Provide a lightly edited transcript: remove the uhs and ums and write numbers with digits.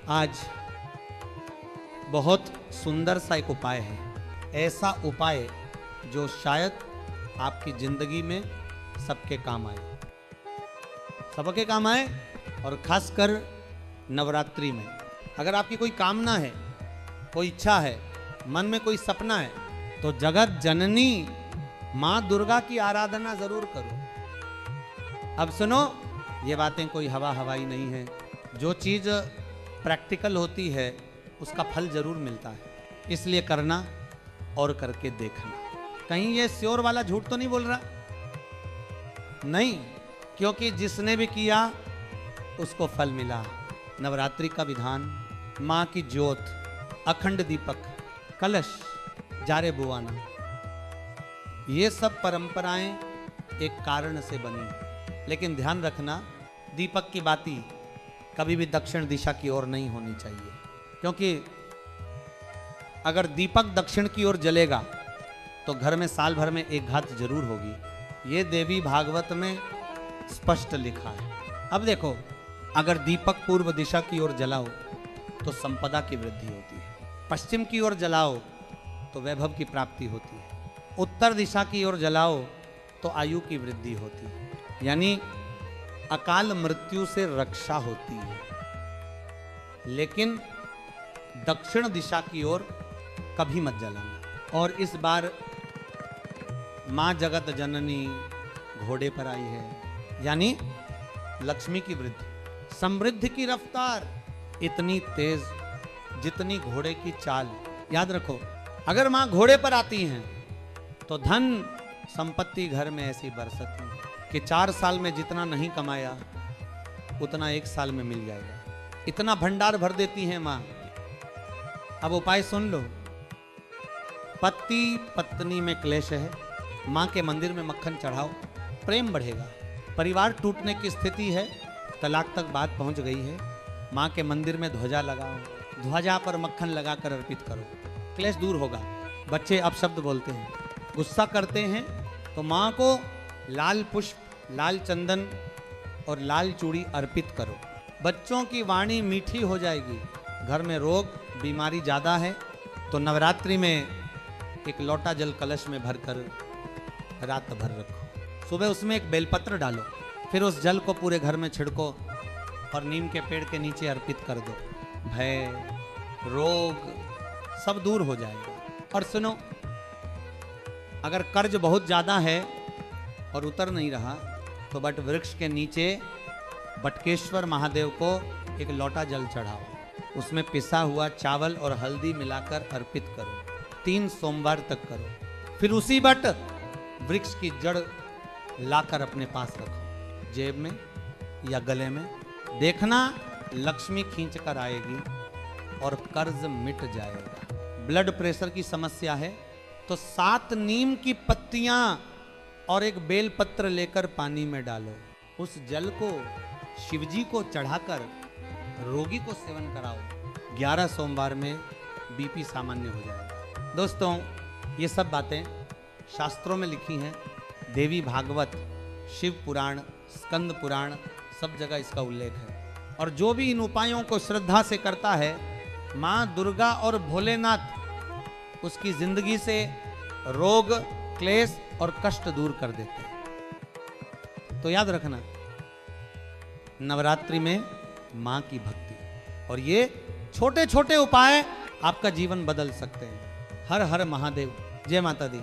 आज बहुत सुंदर सा एक उपाय है, ऐसा उपाय जो शायद आपकी जिंदगी में सबके काम आए, सबके काम आए। और खासकर नवरात्रि में अगर आपकी कोई कामना है, कोई इच्छा है, मन में कोई सपना है, तो जगत जननी माँ दुर्गा की आराधना जरूर करो। अब सुनो, ये बातें कोई हवा हवाई नहीं है। जो चीज़ प्रैक्टिकल होती है उसका फल जरूर मिलता है, इसलिए करना और करके देखना। कहीं ये श्योर वाला झूठ तो नहीं बोल रहा? नहीं, क्योंकि जिसने भी किया उसको फल मिला। नवरात्रि का विधान, माँ की ज्योत, अखंड दीपक, कलश, जारे बुआना, ये सब परंपराएं एक कारण से बनी। लेकिन ध्यान रखना, दीपक की बाती कभी भी दक्षिण दिशा की ओर नहीं होनी चाहिए, क्योंकि अगर दीपक दक्षिण की ओर जलेगा तो घर में साल भर में एक घात जरूर होगी। ये देवी भागवत में स्पष्ट लिखा है। अब देखो, अगर दीपक पूर्व दिशा की ओर जलाओ तो संपदा की वृद्धि होती है, पश्चिम की ओर जलाओ तो वैभव की प्राप्ति होती है, उत्तर दिशा की ओर जलाओ तो आयु की वृद्धि होती है, यानी अकाल मृत्यु से रक्षा होती है। लेकिन दक्षिण दिशा की ओर कभी मत जलाना। और इस बार मां जगत जननी घोड़े पर आई है, यानी लक्ष्मी की वृद्धि, समृद्धि की रफ्तार इतनी तेज जितनी घोड़े की चाल। याद रखो, अगर मां घोड़े पर आती हैं तो धन संपत्ति घर में ऐसी बरसती है कि 4 साल में जितना नहीं कमाया उतना 1 साल में मिल जाएगा। इतना भंडार भर देती है मां। अब उपाय सुन लो। पति पत्नी में क्लेश है, मां के मंदिर में मक्खन चढ़ाओ, प्रेम बढ़ेगा। परिवार टूटने की स्थिति है, तलाक तक बात पहुंच गई है, मां के मंदिर में ध्वजा लगाओ, ध्वजा पर मक्खन लगाकर अर्पित करो, क्लेश दूर होगा। बच्चे अपशब्द बोलते हैं, गुस्सा करते हैं, तो मां को लाल पुष्प, लाल चंदन और लाल चूड़ी अर्पित करो। बच्चों की वाणी मीठी हो जाएगी। घर में रोग बीमारी ज़्यादा है तो नवरात्रि में एक लोटा जल कलश में भरकर रात भर रखो। सुबह उसमें एक बेलपत्र डालो, फिर उस जल को पूरे घर में छिड़को और नीम के पेड़ के नीचे अर्पित कर दो। भय रोग सब दूर हो जाएगा। और सुनो, अगर कर्ज बहुत ज़्यादा है और उतर नहीं रहा तो बट वृक्ष के नीचे बटकेश्वर महादेव को एक लोटा जल चढ़ाओ, उसमें पिसा हुआ चावल और हल्दी मिलाकर अर्पित करो। 3 सोमवार तक करो। फिर उसी बट वृक्ष की जड़ लाकर अपने पास रखो, जेब में या गले में। देखना, लक्ष्मी खींच कर आएगी और कर्ज मिट जाएगा। ब्लड प्रेशर की समस्या है तो 7 नीम की पत्तियां और एक बेलपत्र लेकर पानी में डालो। उस जल को शिवजी को चढ़ाकर रोगी को सेवन कराओ। 11 सोमवार में बीपी सामान्य हो जाएगा। दोस्तों, ये सब बातें शास्त्रों में लिखी हैं। देवी भागवत, शिव पुराण, स्कंद पुराण, सब जगह इसका उल्लेख है। और जो भी इन उपायों को श्रद्धा से करता है, माँ दुर्गा और भोलेनाथ उसकी जिंदगी से रोग, क्लेश और कष्ट दूर कर देते हैं। तो याद रखना, नवरात्रि में माँ की भक्ति और ये छोटे छोटे उपाय आपका जीवन बदल सकते हैं। हर हर महादेव। जय माता दी।